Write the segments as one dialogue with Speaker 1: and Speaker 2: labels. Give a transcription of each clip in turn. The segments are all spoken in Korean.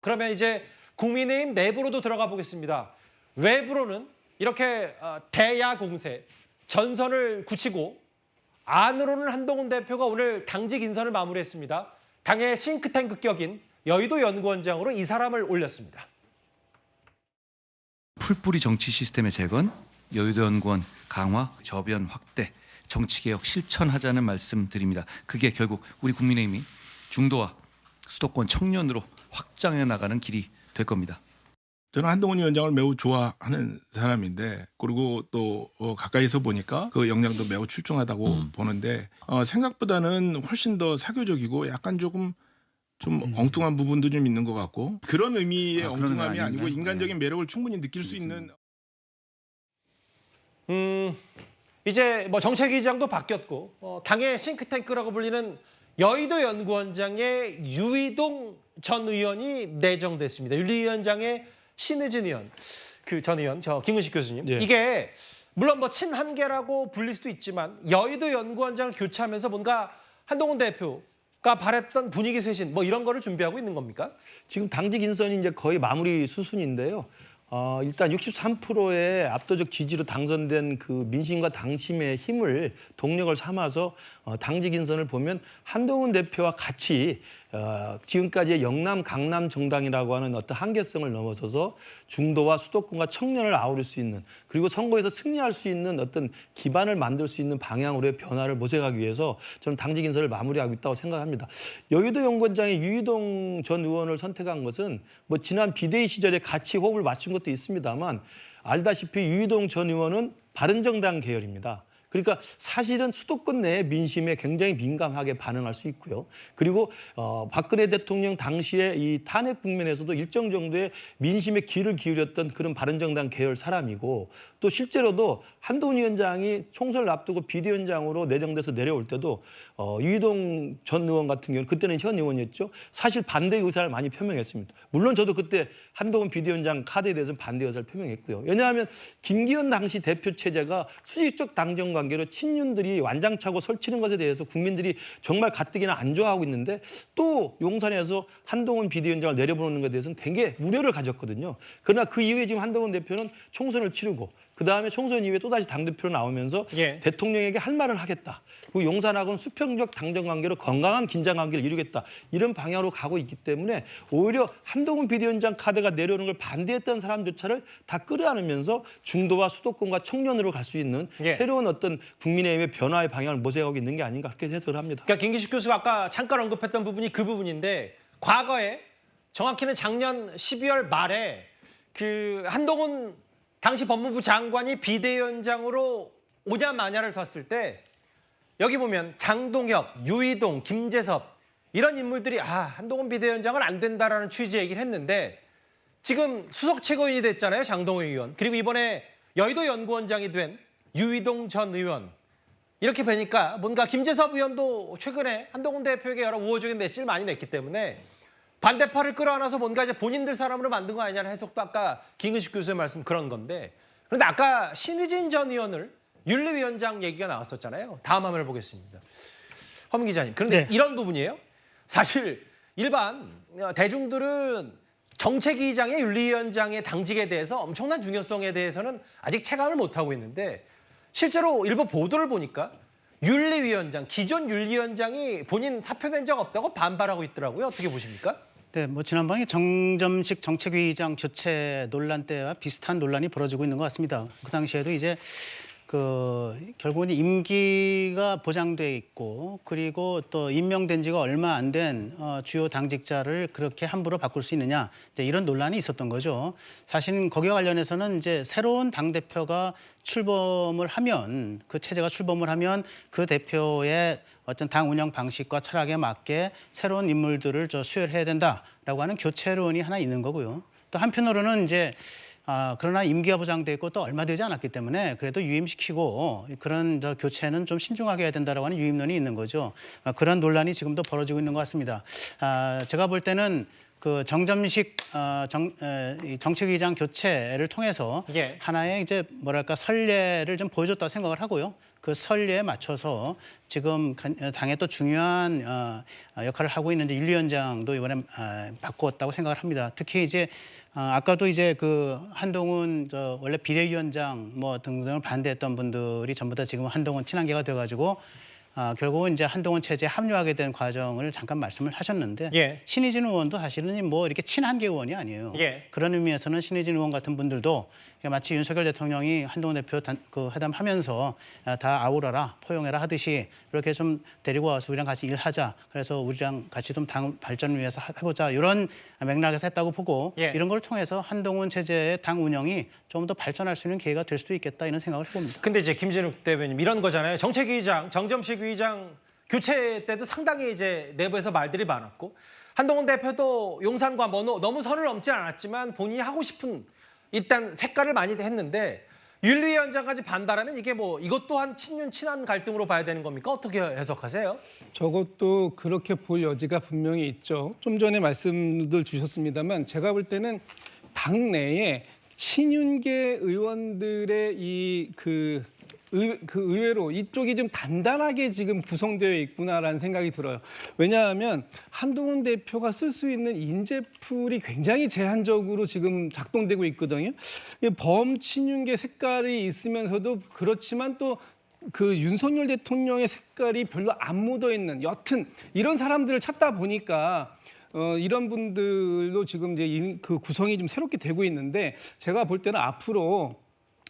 Speaker 1: 그러면 이제 국민의힘 내부로도 들어가 보겠습니다. 외부로는 이렇게 대야 공세, 전선을 굳히고 안으로는 한동훈 대표가 오늘 당직 인선을 마무리했습니다. 당의 싱크탱크 격인 여의도 연구원장으로 이 사람을 올렸습니다.
Speaker 2: 풀뿌리 정치 시스템의 재건, 여의도 연구원 강화, 저변 확대, 정치개혁 실천하자는 말씀드립니다. 그게 결국 우리 국민의힘이 중도와 수도권 청년으로 확장해 나가는 길이 될 겁니다.
Speaker 3: 저는 한동훈 위원장을 매우 좋아하는 사람인데, 그리고 또 가까이서 보니까 그 역량도 매우 출중하다고 보는데, 생각보다는 훨씬 더 사교적이고 약간 조금 좀 엉뚱한 부분도 좀 있는 것 같고, 그런 의미의 엉뚱함이 아니고 인간적인 매력을 충분히 느낄 수 있는.
Speaker 1: 이제 뭐 정책위장도 바뀌었고 당의 싱크탱크라고 불리는 여의도 연구원장의 유이동 전 의원이 내정됐습니다. 윤리위원장의 신의진 의원, 그 전 의원, 저 김은식 교수님.
Speaker 4: 예.
Speaker 1: 이게 물론 뭐 친한계라고 불릴 수도 있지만 여의도 연구원장을 교체하면서 뭔가 한동훈 대표가 바랬던 분위기 쇄신 뭐 이런 거를 준비하고 있는 겁니까?
Speaker 4: 지금 당직 인선이 이제 거의 마무리 수순인데요. 일단 63%의 압도적 지지로 당선된 그 민심과 당심의 힘을 동력을 삼아서 당직 인선을 보면 한동훈 대표와 같이 지금까지의 영남 강남 정당이라고 하는 어떤 한계성을 넘어서서 중도와 수도권과 청년을 아우를 수 있는, 그리고 선거에서 승리할 수 있는 어떤 기반을 만들 수 있는 방향으로의 변화를 모색하기 위해서 저는 당직 인선을 마무리하고 있다고 생각합니다. 여의도 연구원장의 유이동 전 의원을 선택한 것은 뭐 지난 비대위 시절에 같이 호흡을 맞춘 것도 있습니다만, 알다시피 유이동 전 의원은 바른정당 계열입니다. 그러니까 사실은 수도권 내 민심에 굉장히 민감하게 반응할 수 있고요. 그리고 박근혜 대통령 당시에 이 탄핵 국면에서도 일정 정도의 민심에 귀를 기울였던 그런 바른정당 계열 사람이고, 또 실제로도 한동훈 위원장이 총선을 앞두고 비대위원장으로 내정돼서 내려올 때도 유이동 전 의원 같은 경우는 그때는 현 의원이었죠. 사실 반대 의사를 많이 표명했습니다. 물론 저도 그때 한동훈 비대위원장 카드에 대해서는 반대 의사를 표명했고요. 왜냐하면 김기현 당시 대표 체제가 수직적 당정 관계로 친윤들이 완장차고 설치는 것에 대해서 국민들이 정말 가뜩이나 안 좋아하고 있는데, 또 용산에서 한동훈 비대위원장을 내려보내는 것에 대해서는 되게 우려를 가졌거든요. 그러나 그 이후에 지금 한동훈 대표는 총선을 치르고 그다음에 총선 이후에 또다시 당대표로 나오면서 대통령에게 할 말을 하겠다. 그리고 용산하고는 수평적 당정관계로 건강한 긴장관계를 이루겠다. 이런 방향으로 가고 있기 때문에 오히려 한동훈 비대위원장 카드가 내려오는 걸 반대했던 사람조차를 다 끌어안으면서 중도와 수도권과 청년으로 갈 수 있는 새로운 어떤 국민의힘의 변화의 방향을 모색하고 있는 게 아닌가, 그렇게 해석을 합니다.
Speaker 1: 그러니까 김기식 교수가 아까 잠깐 언급했던 부분이 그 부분인데, 과거에 정확히는 작년 12월 말에 그 한동훈 당시 법무부 장관이 비대위원장으로 오냐 마냐를 뒀을 때 여기 보면 장동혁, 유이동, 김재섭 이런 인물들이 한동훈 비대위원장은 안 된다라는 취지의 얘기를 했는데, 지금 수석 최고위원이 됐잖아요, 장동혁 의원. 그리고 이번에 여의도 연구원장이 된 유이동 전 의원. 이렇게 뵈니까 뭔가 김재섭 의원도 최근에 한동훈 대표에게 여러 우호적인 메시지를 많이 냈기 때문에 반대파를 끌어안아서 뭔가 이제 본인들 사람으로 만든 거 아니냐는 해석도 아까 김은식 교수의 말씀 그런 건데, 그런데 아까 신의진 전 의원을 윤리위원장 얘기가 나왔었잖아요. 다음 화면을 보겠습니다. 허민 기자님. 그런데 이런 부분이에요. 사실 일반 대중들은 정책위의장의 윤리위원장의 당직에 대해서 엄청난 중요성에 대해서는 아직 체감을 못하고 있는데, 실제로 일부 보도를 보니까 윤리위원장, 기존 윤리위원장이 본인 사표낸 적 없다고 반발하고 있더라고요. 어떻게 보십니까?
Speaker 5: 네, 뭐 지난번에 정점식 정책위의장 교체 논란 때와 비슷한 논란이 벌어지고 있는 것 같습니다. 그 당시에도 이제 결국은 임기가 보장돼 있고, 그리고 또 임명된 지가 얼마 안 된 주요 당직자를 그렇게 함부로 바꿀 수 있느냐, 이제 이런 논란이 있었던 거죠. 사실 거기와 관련해서는 이제 새로운 당 대표가 출범을 하면, 그 체제가 출범을 하면 그 대표의 어떤 당 운영 방식과 철학에 맞게 새로운 인물들을 수혈해야 된다라고 하는 교체론이 하나 있는 거고요. 또 한편으로는 이제 그러나 임기가 보장돼 있고 또 얼마 되지 않았기 때문에 그래도 유임시키고 그런 교체는 좀 신중하게 해야 된다라고 하는 유임론이 있는 거죠. 그런 논란이 지금도 벌어지고 있는 것 같습니다. 제가 볼 때는 그 정점식 이 정책위의장 교체를 통해서
Speaker 1: 예.
Speaker 5: 하나의 이제 뭐랄까 선례를 좀 보여줬다고 생각을 하고요. 그 선례에 맞춰서 지금 당에 또 중요한 역할을 하고 있는데 윤리위원장도 이번에 바꾸었다고 생각을 합니다. 특히 이제 아까도 이제 그 한동훈 원래 비대위원장 뭐 등등을 반대했던 분들이 전부 다 지금 한동훈 친한계가 돼가지고 결국은 이제 한동훈 체제에 합류하게 된 과정을 잠깐 말씀을 하셨는데
Speaker 1: 예.
Speaker 5: 신의진 의원도 사실은 뭐 이렇게 친한계 의원이 아니에요.
Speaker 1: 예.
Speaker 5: 그런 의미에서는 신의진 의원 같은 분들도 마치 윤석열 대통령이 한동훈 대표 그 회담하면서 다 아우러라 포용해라 하듯이 이렇게 좀 데리고 와서 우리랑 같이 일하자. 그래서 우리랑 같이 좀 당 발전을 위해서 해보자. 이런 맥락에서 했다고 보고
Speaker 1: 예.
Speaker 5: 이런 걸 통해서 한동훈 체제의 당 운영이 좀 더 발전할 수 있는 기회가 될 수도 있겠다 이런 생각을 해봅니다.
Speaker 1: 근데 이제 김진욱 대변인 이런 거잖아요. 정책위의장, 정점식 위의장 교체 때도 상당히 이제 내부에서 말들이 많았고 한동훈 대표도 용산과 너무 선을 넘지 않았지만 본인이 하고 싶은 일단 색깔을 많이 했는데 윤리위원장까지 반발하면 이게 뭐 이것 또한 친한 갈등으로 봐야 되는 겁니까? 어떻게 해석하세요?
Speaker 6: 저것도 그렇게 볼 여지가 분명히 있죠. 좀 전에 말씀들 주셨습니다만 제가 볼 때는 당내에 친윤계 의원들의 의외로 이쪽이 좀 단단하게 지금 구성되어 있구나라는 생각이 들어요. 왜냐하면 한동훈 대표가 쓸 수 있는 인재풀이 굉장히 제한적으로 지금 작동되고 있거든요. 범친윤계 색깔이 있으면서도 그렇지만 또 그 윤석열 대통령의 색깔이 별로 안 묻어 있는 옅은 이런 사람들을 찾다 보니까 이런 분들도 지금 이제 그 구성이 좀 새롭게 되고 있는데 제가 볼 때는 앞으로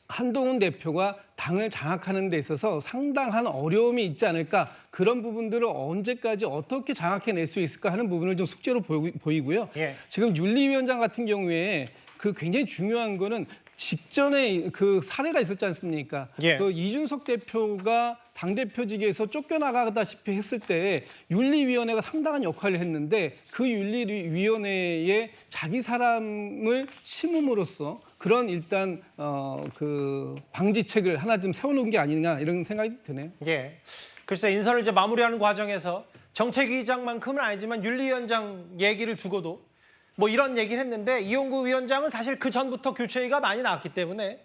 Speaker 6: 한동훈 대표가 당을 장악하는 데 있어서 상당한 어려움이 있지 않을까 그런 부분들을 언제까지 어떻게 장악해낼 수 있을까 하는 부분을 좀 숙제로 보이고요.
Speaker 1: 예.
Speaker 6: 지금 윤리위원장 같은 경우에 그 굉장히 중요한 거는 직전에 그 사례가 있었지 않습니까?
Speaker 1: 예.
Speaker 6: 그 이준석 대표가 당대표직에서 쫓겨나가다시피 했을 때 윤리위원회가 상당한 역할을 했는데 그 윤리위원회에 자기 사람을 심음으로써 그런 일단 그 방지책을 하나 좀 세워놓은 게 아니냐 이런 생각이 드네요.
Speaker 1: 예. 글쎄 인선을 이제 마무리하는 과정에서 정책위의장만큼은 아니지만 윤리위원장 얘기를 두고도 뭐 이런 얘기를 했는데 이용구 위원장은 사실 그 전부터 교체가 많이 나왔기 때문에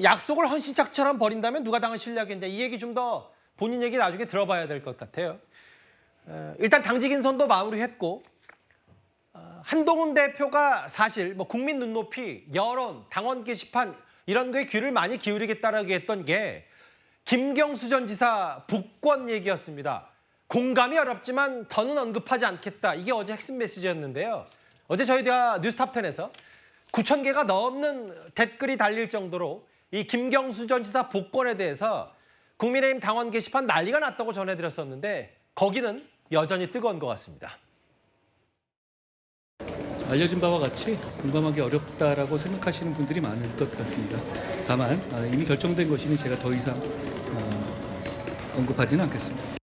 Speaker 1: 약속을 헌신짝처럼 버린다면 누가 당을 신뢰하겠냐 이 얘기 좀 더 본인 얘기 나중에 들어봐야 될 것 같아요. 일단 당직 인선도 마무리했고 한동훈 대표가 사실 뭐 국민 눈높이, 여론, 당원 게시판 이런 거에 귀를 많이 기울이겠다라고 했던 게 김경수 전 지사 복권 얘기였습니다. 공감이 어렵지만 더는 언급하지 않겠다. 이게 어제 핵심 메시지였는데요. 어제 저희가 뉴스탑10에서 9,000개가 넘는 댓글이 달릴 정도로 이 김경수 전 지사 복권에 대해서 국민의힘 당원 게시판 난리가 났다고 전해드렸었는데 거기는 여전히 뜨거운 것 같습니다.
Speaker 2: 알려진 바와 같이 공감하기 어렵다라고 생각하시는 분들이 많을 것 같습니다. 다만 이미 결정된 것이니 제가 더 이상 언급하지는 않겠습니다.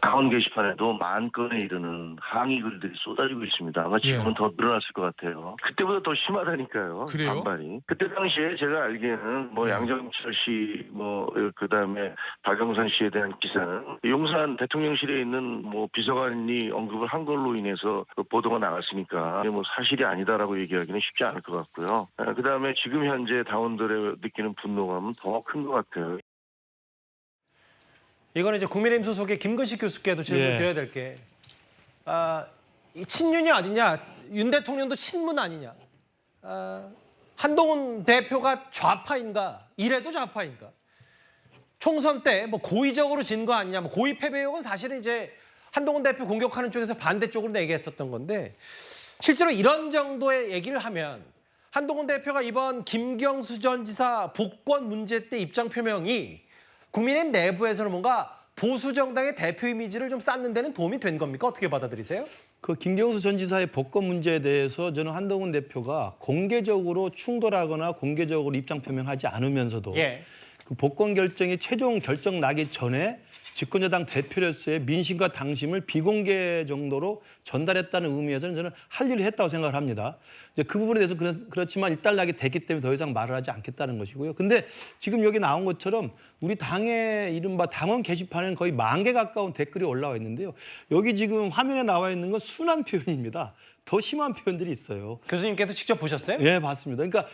Speaker 7: 당원 게시판에도 10,000건에 이르는 항의 글들이 쏟아지고 있습니다. 아마 지금은 더 늘어났을 것 같아요. 그때보다 더 심하다니까요.
Speaker 8: 그래요?
Speaker 7: 반발이. 그때 당시에 제가 알기에는 뭐 양정철 씨, 뭐 그다음에 박영선 씨에 대한 기사는 용산 대통령실에 있는 뭐 비서관이 언급을 한 걸로 인해서 그 보도가 나갔으니까 뭐 사실이 아니다라고 얘기하기는 쉽지 않을 것 같고요. 그다음에 지금 현재 당원들의 느끼는 분노감은 더 큰 것 같아요.
Speaker 1: 이거는 이제 국민의힘 소속의 김근식 교수께도 질문을 드려야 될 게 이 친윤이 아니냐, 윤 대통령도 친문 아니냐, 한동훈 대표가 좌파인가, 이래도 좌파인가, 총선 때 뭐 고의적으로 진 거 아니냐, 뭐 고의 패배 의혹은 사실은 이제 한동훈 대표 공격하는 쪽에서 반대쪽으로 얘기했었던 건데 실제로 이런 정도의 얘기를 하면 한동훈 대표가 이번 김경수 전 지사 복권 문제 때 입장 표명이 국민의힘 내부에서는 뭔가 보수 정당의 대표 이미지를 좀 쌓는 데는 도움이 된 겁니까? 어떻게 받아들이세요?
Speaker 4: 그 김경수 전 지사의 복권 문제에 대해서 저는 한동훈 대표가 공개적으로 충돌하거나 공개적으로 입장 표명하지 않으면서도
Speaker 1: 예.
Speaker 4: 그 복권 결정이 최종 결정 나기 전에 집권여당 대표로서의 민심과 당심을 비공개 정도로 전달했다는 의미에서는 저는 할 일을 했다고 생각을 합니다. 이제 그 부분에 대해서 그렇지만 일단락이 됐기 때문에 더 이상 말을 하지 않겠다는 것이고요. 근데 지금 여기 나온 것처럼 우리 당의 이른바 당원 게시판에는 거의 10,000개 가까운 댓글이 올라와 있는데요. 여기 지금 화면에 나와 있는 건 순한 표현입니다. 더 심한 표현들이 있어요.
Speaker 1: 교수님께서 직접 보셨어요?
Speaker 4: 예, 봤습니다. 그러니까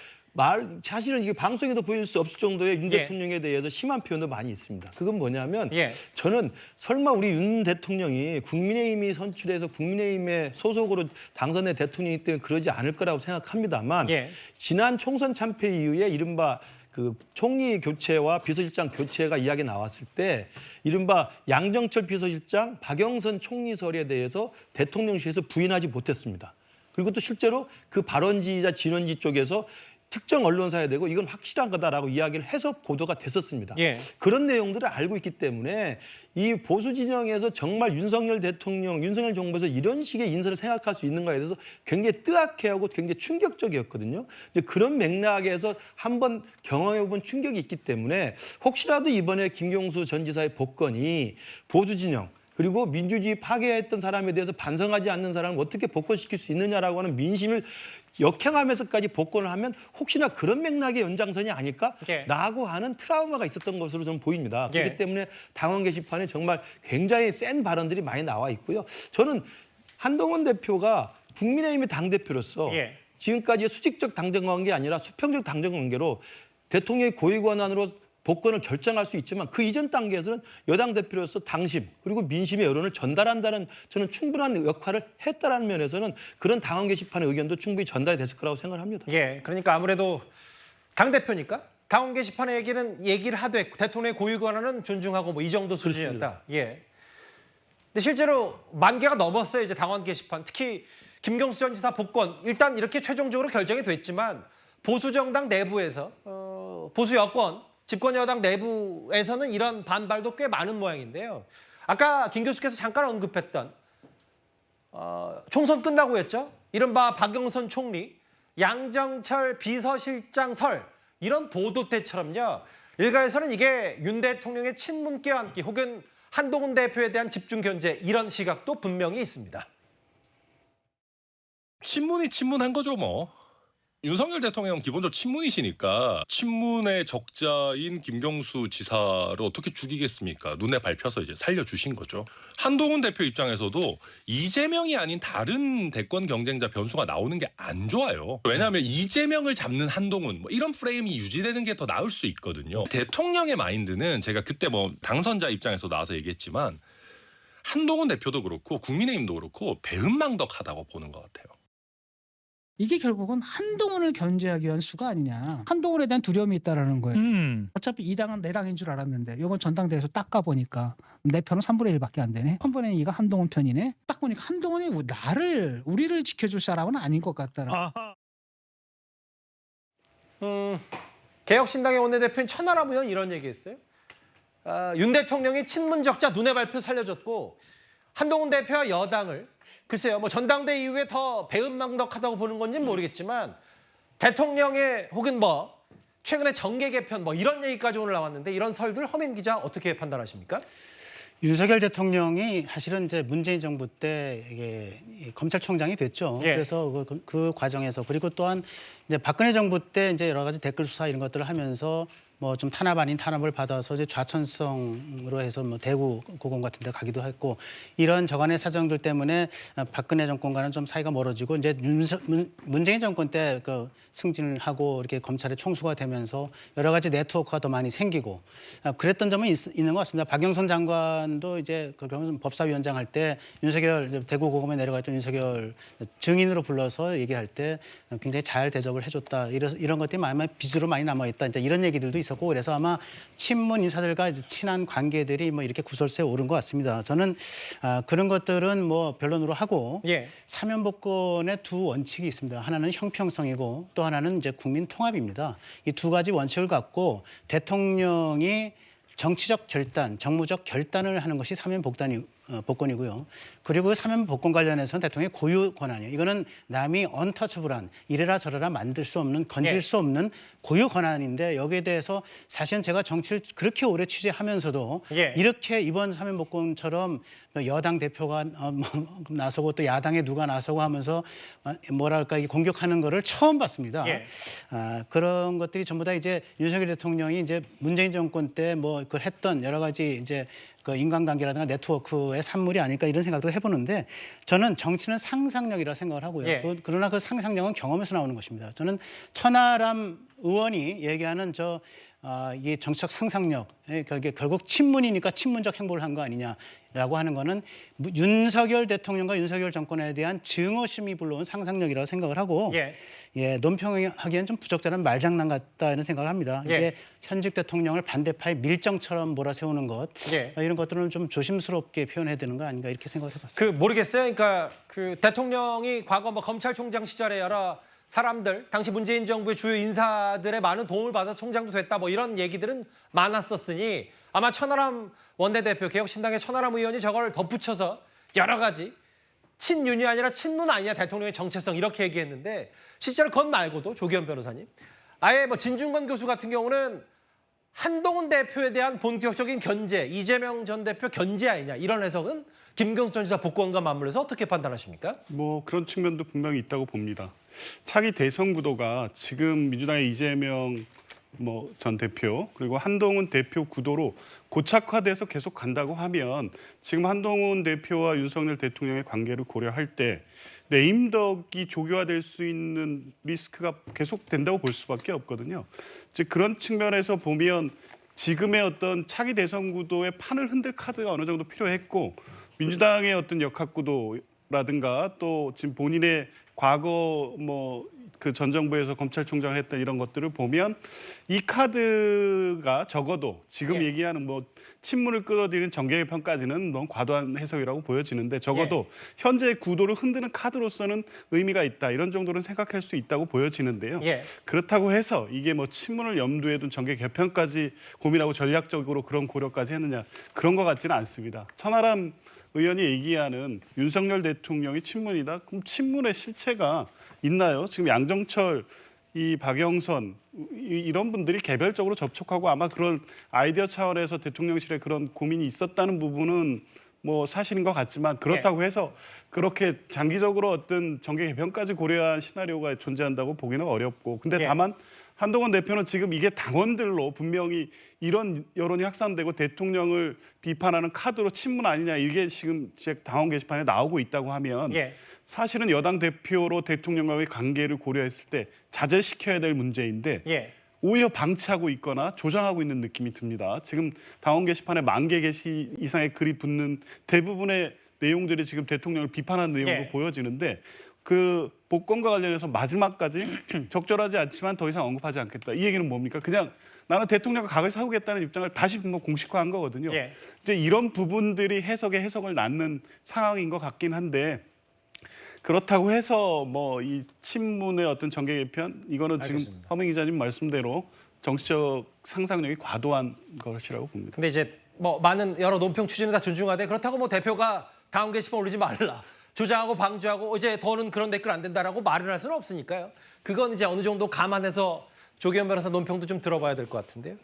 Speaker 4: 사실은 이게 방송에도 보일 수 없을 정도의 윤
Speaker 1: 예.
Speaker 4: 대통령에 대해서 심한 표현도 많이 있습니다. 그건 뭐냐면
Speaker 1: 예.
Speaker 4: 저는 설마 우리 윤 대통령이 국민의힘이 선출해서 국민의힘의 소속으로 당선된 대통령이기 때문에 그러지 않을 거라고 생각합니다만
Speaker 1: 예.
Speaker 4: 지난 총선 참패 이후에 이른바 그 총리 교체와 비서실장 교체가 이야기 나왔을 때 이른바 양정철 비서실장, 박영선 총리설에 대해서 대통령실에서 부인하지 못했습니다. 그리고 또 실제로 그 발언지이자 진원지 쪽에서 특정 언론사에 대고 이건 확실한 거다라고 이야기를 해서 보도가 됐었습니다.
Speaker 1: 예.
Speaker 4: 그런 내용들을 알고 있기 때문에 이 보수 진영에서 정말 윤석열 대통령, 윤석열 정부에서 이런 식의 인사를 생각할 수 있는가에 대해서 굉장히 뜨악해하고 굉장히 충격적이었거든요. 이제 그런 맥락에서 한번 경험해본 충격이 있기 때문에 혹시라도 이번에 김경수 전 지사의 복권이 보수 진영 그리고 민주주의 파괴했던 사람에 대해서 반성하지 않는 사람을 어떻게 복권시킬 수 있느냐라고 하는 민심을 역행하면서까지 복권을 하면 혹시나 그런 맥락의 연장선이 아닐까라고 하는 트라우마가 있었던 것으로 저는 보입니다.
Speaker 1: 예.
Speaker 4: 그렇기 때문에 당원 게시판에 정말 굉장히 센 발언들이 많이 나와 있고요. 저는 한동훈 대표가 국민의힘의 당대표로서
Speaker 1: 예.
Speaker 4: 지금까지의 수직적 당정 관계 아니라 수평적 당정 관계로 대통령의 고위 권한으로 복권을 결정할 수 있지만 그 이전 단계에서는 여당 대표로서 당심 그리고 민심의 여론을 전달한다는 저는 충분한 역할을 했다는 면에서는 그런 당원 게시판의 의견도 충분히 전달이 됐을 거라고 생각을 합니다.
Speaker 1: 예, 그러니까 아무래도 당대표니까 당원 게시판의 얘기를 하되 대통령의 고유 권한은 존중하고 뭐 이 정도 수준이었다. 예. 근데 실제로 10,000개가 넘었어요. 이제 당원 게시판. 특히 김경수 전 지사 복권 일단 이렇게 최종적으로 결정이 됐지만 보수 정당 내부에서 보수 여권 집권 여당 내부에서는 이런 반발도 꽤 많은 모양인데요. 아까 김 교수께서 잠깐 언급했던 총선 끝나고 했죠. 이른바 박영선 총리, 양정철 비서실장 설 이런 보도 때처럼요. 일각에서는 이게 윤 대통령의 친문 껴안기 혹은 한동훈 대표에 대한 집중 견제 이런 시각도 분명히 있습니다.
Speaker 8: 친문이 친문한 거죠 뭐. 윤석열 대통령은 기본적으로 친문이시니까 친문의 적자인 김경수 지사를 어떻게 죽이겠습니까? 눈에 밟혀서 이제 살려주신 거죠. 한동훈 대표 입장에서도 이재명이 아닌 다른 대권 경쟁자 변수가 나오는 게 안 좋아요. 왜냐하면 이재명을 잡는 한동훈 뭐 이런 프레임이 유지되는 게 더 나을 수 있거든요. 대통령의 마인드는 제가 그때 뭐 당선자 입장에서 나와서 얘기했지만 한동훈 대표도 그렇고 국민의힘도 그렇고 배은망덕하다고 보는 것 같아요.
Speaker 9: 이게 결국은 한동훈을 견제하기 위한 수가 아니냐. 한동훈에 대한 두려움이 있다라는 거예요. 어차피 이 당은 내 당인 줄 알았는데 이번 전당대회에서 딱 가보니까 내 편은 3분의 1밖에 안 되네. 3분의 2가 한동훈 편이네. 딱 보니까 한동훈이 우리를 지켜줄 사람은 아닌 것 같더라.
Speaker 1: 개혁신당의 원내대표인 천하람 의원 이런 얘기했어요. 윤 대통령이 친문 적자 눈에 밟혀 살려줬고 한동훈 대표와 여당을 글쎄요, 뭐 전당대회 이후에 더 배은망덕하다고 보는 건지는 모르겠지만 대통령의 혹은 뭐 최근에 정계 개편 뭐 이런 얘기까지 오늘 나왔는데 이런 설들 허민 기자 어떻게 판단하십니까?
Speaker 5: 윤석열 대통령이 사실은 이제 문재인 정부 때 이게 검찰총장이 됐죠.
Speaker 1: 예.
Speaker 5: 그래서 그 과정에서 그리고 또한 이제 박근혜 정부 때 이제 여러 가지 댓글 수사 이런 것들을 하면서 뭐 좀 탄압 아닌 탄압을 받아서 이제 좌천성으로 해서 뭐 대구 고검 같은 데 가기도 했고 이런 저간의 사정들 때문에 박근혜 정권과는 좀 사이가 멀어지고 이제 문재인 정권 때 그 승진을 하고 이렇게 검찰의 총수가 되면서 여러 가지 네트워크가 더 많이 생기고 그랬던 점은 있는 것 같습니다. 박영선 장관도 이제 그 법사위원장 할 때 윤석열 대구 고검에 내려갔던 윤석열 증인으로 불러서 얘기할 때 굉장히 잘 대접을 해줬다. 이런 것들이 아마 빚으로 많이 남아있다. 이제 이런 얘기들도 있었고 그래서 아마 친문 인사들과 친한 관계들이 뭐 이렇게 구설수에 오른 것 같습니다. 저는 그런 것들은 뭐 변론으로 하고
Speaker 1: 예.
Speaker 5: 사면 복권의 두 원칙이 있습니다. 하나는 형평성이고 또 하나는 이제 국민 통합입니다. 이 두 가지 원칙을 갖고 대통령이 정치적 결단, 정무적 결단을 하는 것이 사면 복권이 복권이고요. 그리고 사면 복권 관련해서는 대통령의 고유 권한이에요. 이거는 남이 언터처블한 이래라 저래라 만들 수 없는 건질
Speaker 1: 예.
Speaker 5: 수 없는 고유 권한인데 여기에 대해서 사실은 제가 정치를 그렇게 오래 취재하면서도
Speaker 1: 예.
Speaker 5: 이렇게 이번 사면 복권처럼 여당 대표가 나서고 또 야당에 누가 나서고 하면서 뭐랄까 이 공격하는 거를 처음 봤습니다.
Speaker 1: 예.
Speaker 5: 그런 것들이 전부 다 이제 윤석열 대통령이 이제 문재인 정권 때 뭐 그 했던 여러 가지 이제 그 인간관계라든가 네트워크의 산물이 아닐까 이런 생각도 해보는데 저는 정치는 상상력이라 생각을 하고요.
Speaker 1: 예.
Speaker 5: 그러나 그 상상력은 경험에서 나오는 것입니다. 저는 천하람 의원이 얘기하는 이 정치적 상상력, 그게 결국 친문이니까 친문적 행보를 한 거 아니냐라고 하는 거는 윤석열 대통령과 윤석열 정권에 대한 증오심이 불러온 상상력이라고 생각을 하고 논평하기엔 좀 부적절한 말장난 같다 이런 생각을 합니다.
Speaker 1: 예.
Speaker 5: 이게 현직 대통령을 반대파의 밀정처럼 몰아세우는 것
Speaker 1: 예.
Speaker 5: 이런 것들은 좀 조심스럽게 표현해야 되는 거 아닌가 이렇게 생각을 해봤습니다.
Speaker 1: 모르겠어요. 그러니까 그 대통령이 과거 뭐 검찰총장 시절에 여러 사람들, 당시 문재인 정부의 주요 인사들의 많은 도움을 받아서 총장도 됐다 뭐 이런 얘기들은 많았었으니 아마 천하람 원내대표, 개혁신당의 천하람 의원이 저걸 덧붙여서 여러 가지 친윤이 아니라 친문 아니냐 대통령의 정체성 이렇게 얘기했는데 실제로 그것 말고도 조기현 변호사님 아예 뭐 진중권 교수 같은 경우는 한동훈 대표에 대한 본격적인 견제, 이재명 전 대표 견제 아니냐 이런 해석은 김경수 전 지사 복권과 맞물려서 어떻게 판단하십니까?
Speaker 10: 뭐 그런 측면도 분명히 있다고 봅니다. 차기 대선 구도가 지금 민주당의 이재명 전 대표 그리고 한동훈 대표 구도로 고착화돼서 계속 간다고 하면 지금 한동훈 대표와 윤석열 대통령의 관계를 고려할 때 레임덕이 조교화될 수 있는 리스크가 계속 된다고 볼 수밖에 없거든요. 즉 그런 측면에서 보면 지금의 어떤 차기 대선 구도의 판을 흔들 카드가 어느 정도 필요했고 민주당의 어떤 역학 구도라든가 또 지금 본인의 과거 그 전 정부에서 검찰총장을 했던 이런 것들을 보면 이 카드가 적어도 지금 얘기하는 친문을 끌어들이는 정계개편까지는 너무 과도한 해석이라고 보여지는데 적어도 현재 구도를 흔드는 카드로서는 의미가 있다 이런 정도는 생각할 수 있다고 보여지는데요. 그렇다고 해서 이게 친문을 염두에 둔 정계개편까지 고민하고 전략적으로 그런 고려까지 했느냐 그런 것 같지는 않습니다. 천하람 의원이 얘기하는 윤석열 대통령이 친문이다. 그럼 친문의 실체가 있나요? 지금 양정철, 이 박영선 이런 분들이 개별적으로 접촉하고 아마 그런 아이디어 차원에서 대통령실에 그런 고민이 있었다는 부분은 사실인 것 같지만 그렇다고 해서 그렇게 장기적으로 어떤 정계 개편까지 고려한 시나리오가 존재한다고 보기는 어렵고 근데 다만 한동훈 대표는 지금 이게 당원들로 분명히 이런 여론이 확산되고 대통령을 비판하는 카드로 친문 아니냐 이게 지금 당원 게시판에 나오고 있다고 하면 사실은 여당 대표로 대통령과의 관계를 고려했을 때 자제시켜야 될 문제인데 오히려 방치하고 있거나 조장하고 있는 느낌이 듭니다. 지금 당원 게시판에 10,000개 게시 이상의 글이 붙는 대부분의 내용들이 지금 대통령을 비판하는 내용으로 보여지는데 그 복권과 관련해서 마지막까지 적절하지 않지만 더 이상 언급하지 않겠다. 이 얘기는 뭡니까? 그냥 나는 대통령과 각을 세우겠다는 입장을 다시 공식화한 거거든요. 이제 이런 부분들이 해석을 낳는 상황인 것 같긴 한데 그렇다고 해서 이 친문의 어떤 정계 개편 이거는 지금 허명 기자님 말씀대로 정치적 상상력이 과도한 것이라고 봅니다.
Speaker 1: 근데 이제 많은 여러 논평 취지는 다 존중하되 그렇다고 당원 게시판 올리지 말라. 조장하고 방조하고 이제 더는 그런 댓글 안 된다라고 말을 할 수는 없으니까요. 그건 이제 어느 정도 감안해서 조기현 변호사 논평도 좀 들어봐야 될 것 같은데요.